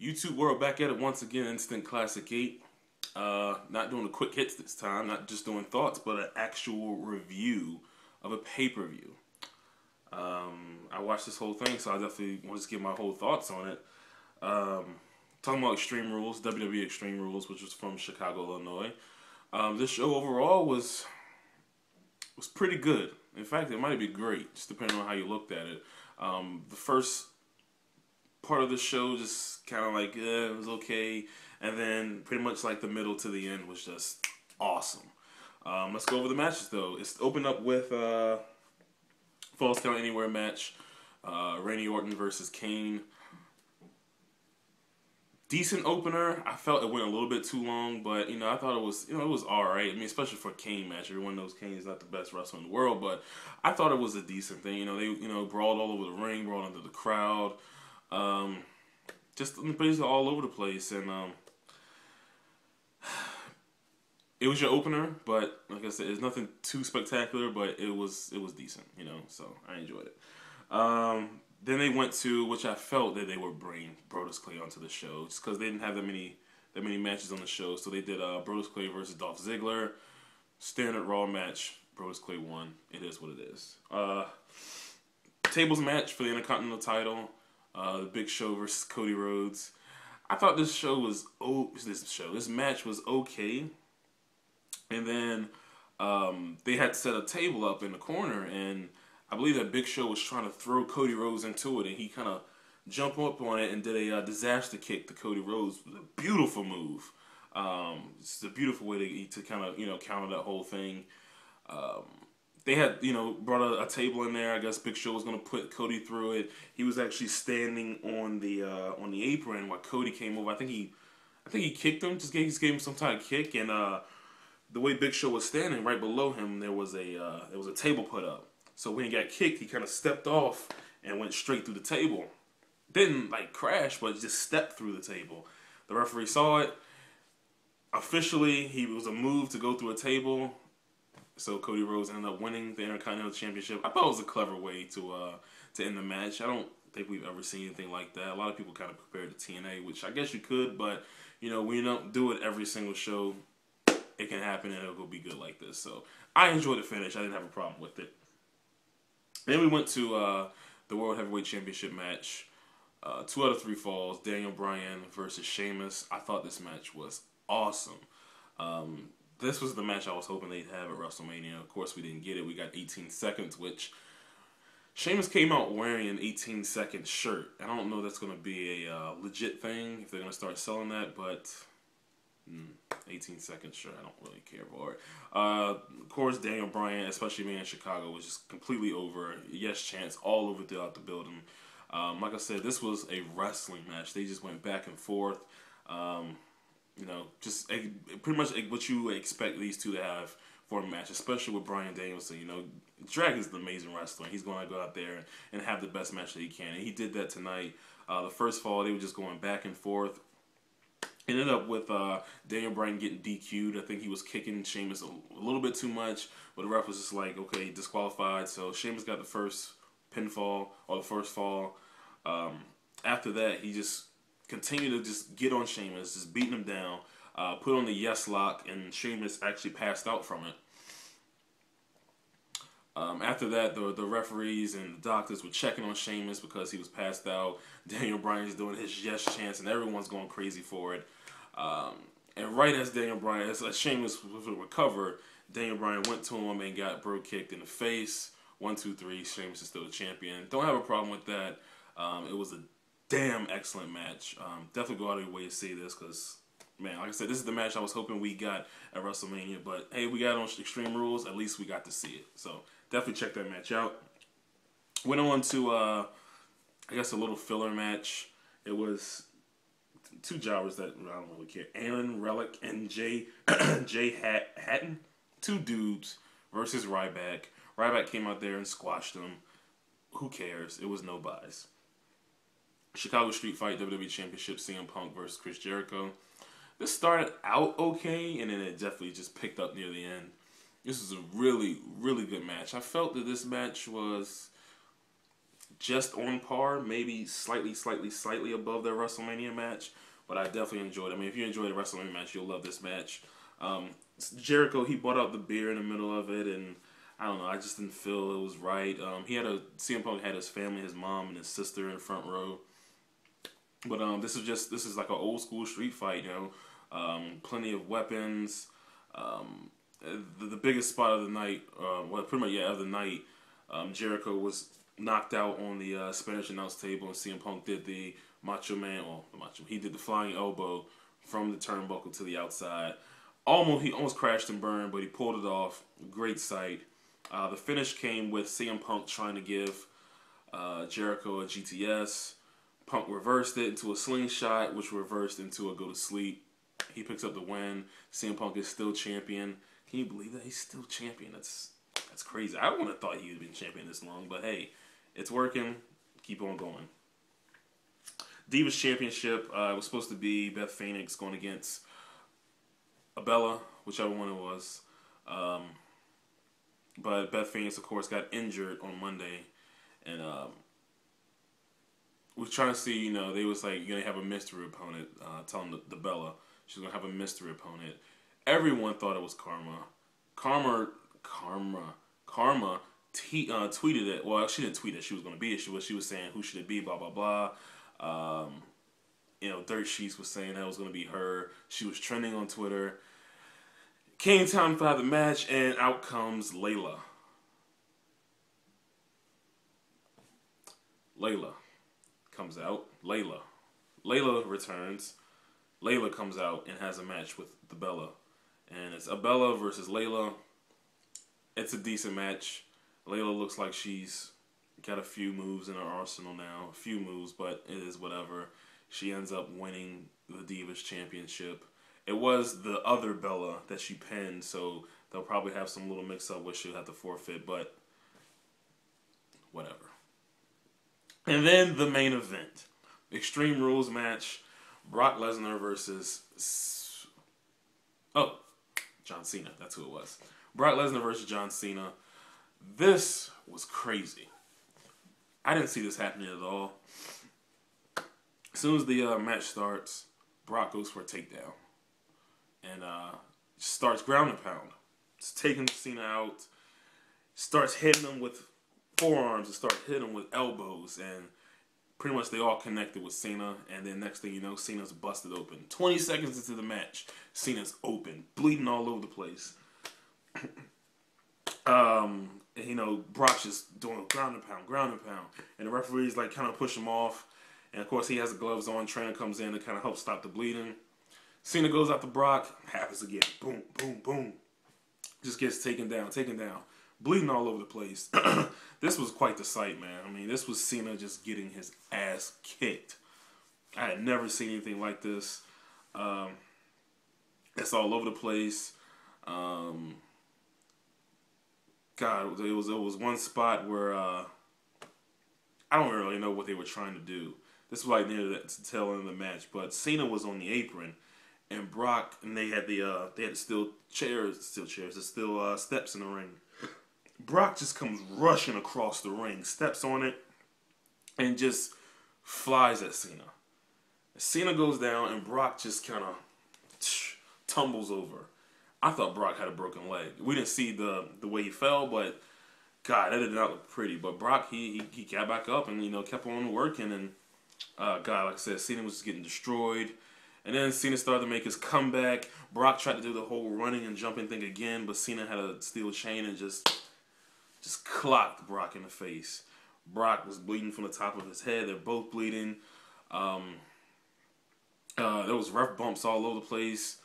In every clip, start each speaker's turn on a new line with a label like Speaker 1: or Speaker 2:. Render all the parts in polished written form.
Speaker 1: YouTube world back at it once again. Instant Classic 8. Not doing the quick hits this time. Not just doing thoughts, but an actual review of a pay-per-view. I watched this whole thing, so I definitely want to just give my whole thoughts on it. Talking about Extreme Rules, WWE Extreme Rules, which was from Chicago, Illinois. This show overall was pretty good. In fact, it might be great, just depending on how you looked at it. The first part of the show just kind of like, it was okay. And then pretty much like the middle to the end was just awesome. Let's go over the matches, though. It's opened up with Falls Count Anywhere match. Randy Orton versus Kane. Decent opener. I felt it went a little bit too long, but I thought it was, it was all right. I mean, especially for a Kane match. Everyone knows Kane is not the best wrestler in the world, but I thought it was a decent thing. They brawled all over the ring, brawled into the crowd, just basically all over the place, and it was your opener. But like I said, it's nothing too spectacular, but it was decent. So I enjoyed it. Then they went to, which I felt that they would bring Brodus Clay onto the show, just because they didn't have that many matches on the show. So they did Brodus Clay versus Dolph Ziggler, standard Raw match. Brodus Clay won. It is what it is. Tables match for the Intercontinental title. The Big Show versus Cody Rhodes. I thought this match was okay. And then they had set a table up in the corner, and I believe that Big Show was trying to throw Cody Rhodes into it, and he kind of jumped up on it and did a disaster kick to Cody Rhodes. It was a beautiful move. It's a beautiful way to kind of counter that whole thing. They had brought a table in there. I guess Big Show was going to put Cody through it. He was actually standing on the apron while Cody came over. I think he kicked him. Just gave him some type of kick, and the way Big Show was standing right below him, there was a table put up. So when he got kicked, he kind of stepped off and went straight through the table. Didn't crash, but just stepped through the table. The referee saw it. Officially, he was a move to go through a table. So Cody Rhodes ended up winning the Intercontinental Championship. I thought it was a clever way to end the match. I don't think we've ever seen anything like that. A lot of people kind of compared to TNA, which I guess you could, but when you don't do it every single show, it can happen and it'll be good like this. So I enjoyed the finish. I didn't have a problem with it. Then we went to the World Heavyweight Championship match. 2 out of 3 falls. Daniel Bryan versus Sheamus. I thought this match was awesome. This was the match I was hoping they'd have at WrestleMania. Of course, we didn't get it. We got 18 seconds, which Sheamus came out wearing an 18-second shirt. I don't know if that's going to be a legit thing, if they're going to start selling that, but 18-second shirt, I don't really care for it. Of course, Daniel Bryan, especially being in Chicago, was just completely over. Yes chants all over throughout the building. Like I said, this was a wrestling match. They just went back and forth. Just pretty much what you would expect these two to have for a match, especially with Bryan Danielson. Dragon's an amazing wrestler. He's going to go out there and have the best match that he can, and he did that tonight. The first fall, they were just going back and forth. Ended up with Daniel Bryan getting DQ'd. I think he was kicking Sheamus a little bit too much, but the ref was just like, okay, disqualified. So Sheamus got the first pinfall, or the first fall. After that, he just continued to just get on Sheamus, just beating him down, put on the yes lock, and Sheamus actually passed out from it. After that, the referees and the doctors were checking on Sheamus because he was passed out. Daniel Bryan's doing his yes chants, and everyone's going crazy for it. And right as Sheamus was to recover, Daniel Bryan went to him and got bro kicked in the face. 1, 2, 3. Sheamus is still the champion. Don't have a problem with that. It was a damn excellent match. Definitely go out of your way to see this because, man, like I said, this is the match I was hoping we got at WrestleMania. But hey, we got it on Extreme Rules. At least we got to see it. So definitely check that match out. Went on to, I guess, a little filler match. It was 2 jobbers that I don't really care. Aaron, Relic, and Jay Hatton. 2 dudes versus Ryback. Ryback came out there and squashed them. Who cares? It was no buys. Chicago Street Fight WWE Championship, CM Punk versus Chris Jericho. This started out okay, and then it definitely just picked up near the end. This was a really, really good match. I felt that this match was just on par, maybe slightly above their WrestleMania match. But I definitely enjoyed it. I mean, if you enjoyed a WrestleMania match, you'll love this match. Jericho, he brought out the beer in the middle of it, and I don't know, I just didn't feel it was right. CM Punk had his family, his mom and his sister in the front row. But this is like an old school street fight, you know. Plenty of weapons. The biggest spot of the night, of the night, Jericho was knocked out on the Spanish announce table, and CM Punk did the he did the flying elbow from the turnbuckle to the outside. He almost crashed and burned, but he pulled it off. Great sight. The finish came with CM Punk trying to give Jericho a GTS. Punk reversed it into a slingshot, which reversed into a go to sleep. He picks up the win. CM Punk is still champion. Can you believe that? He's still champion. That's crazy. I wouldn't have thought he would have been champion this long, but hey, it's working. Keep on going. Divas Championship was supposed to be Beth Phoenix going against Bella, whichever one it was. But Beth Phoenix, of course, got injured on Monday, and was trying to see, you know, they was like, you're going to have a mystery opponent, telling the Bella she's going to have a mystery opponent. Everyone thought it was Karma. Karma tweeted it. Well, she didn't tweet it. She was going to be it. She was saying, who should it be, blah, blah, blah. You know, Dirt Sheets was saying that was going to be her. She was trending on Twitter. Came time for the match, and out comes Layla. Layla comes out. Layla returns. Layla comes out and has a match with the Bella. And it's Bella versus Layla. It's a decent match. Layla looks like she's got a few moves in her arsenal now. A few moves, but it is whatever. She ends up winning the Divas Championship. It was the other Bella that she pinned, so they'll probably have some little mix-up where she'll have to forfeit, but whatever. And then the main event. Extreme Rules match. Brock Lesnar versus... John Cena. That's who it was. Brock Lesnar versus John Cena. This was crazy. I didn't see this happening at all. As soon as the match starts, Brock goes for a takedown. And starts ground and pound. Just taking Cena out. Starts hitting him with forearms and starts hitting him with elbows. And pretty much they all connected with Cena. And then next thing you know, Cena's busted open. 20 seconds into the match, Cena's open. Bleeding all over the place. You know, Brock's just doing ground and pound. And the referee's like kind of push him off. And of course he has the gloves on. Trainer comes in to kind of help stop the bleeding. Cena goes after Brock. Happens again. Boom, boom, boom. Just gets taken down. Bleeding all over the place. This was quite the sight, man. I mean, this was Cena just getting his ass kicked. I had never seen anything like this. It's all over the place. God, it was one spot where I don't really know what they were trying to do. This was like near the tail end of the match, but Cena was on the apron, and Brock, and they had steps in the ring. Brock just comes rushing across the ring, steps on it, and just flies at Cena. Cena goes down, and Brock just kind of tumbles over. I thought Brock had a broken leg. We didn't see the way he fell, but God, that did not look pretty. But Brock, he got back up and, you know, kept on working. And God, like I said, Cena was just getting destroyed. And then Cena started to make his comeback. Brock tried to do the whole running and jumping thing again, but Cena had a steel chain and just clocked Brock in the face. Brock was bleeding from the top of his head. They're both bleeding. There was ref bumps all over the place.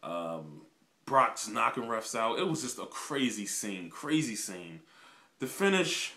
Speaker 1: Brock just knocking refs out. It was just a crazy scene. The finish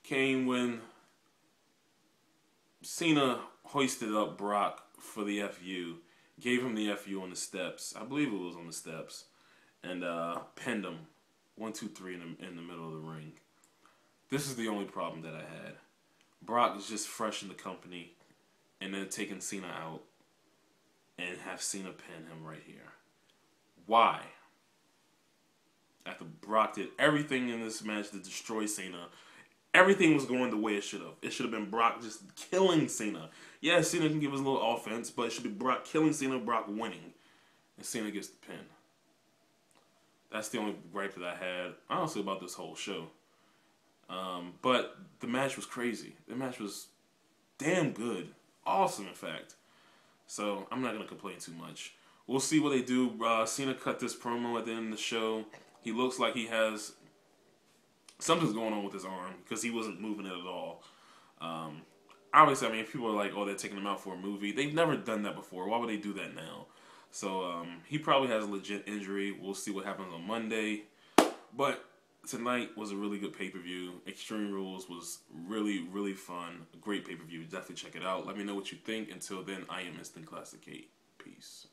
Speaker 1: came when Cena hoisted up Brock for the FU. Gave him the FU on the steps. I believe it was on the steps. And pinned him. 1, 2, 3 in the middle of the ring. This is the only problem that I had. Brock is just fresh in the company. And then taking Cena out. And have Cena pin him right here. Why? After Brock did everything in this match to destroy Cena, everything was going the way it should have. It should have been Brock just killing Cena. Yeah, Cena can give us a little offense, but it should be Brock killing Cena, Brock winning, and Cena gets the pin. That's the only gripe that I had, honestly, about this whole show. But the match was crazy. The match was damn good. Awesome, in fact. So, I'm not going to complain too much. We'll see what they do. Cena cut this promo at the end of the show. He looks like he has... something's going on with his arm, because he wasn't moving it at all. Obviously, I mean, people are like, oh, they're taking him out for a movie. They've never done that before. Why would they do that now? So, he probably has a legit injury. We'll see what happens on Monday. But tonight was a really good pay-per-view. Extreme Rules was really, really fun. A great pay-per-view. Definitely check it out. Let me know what you think. Until then, I am Instant Classic Kate. Peace.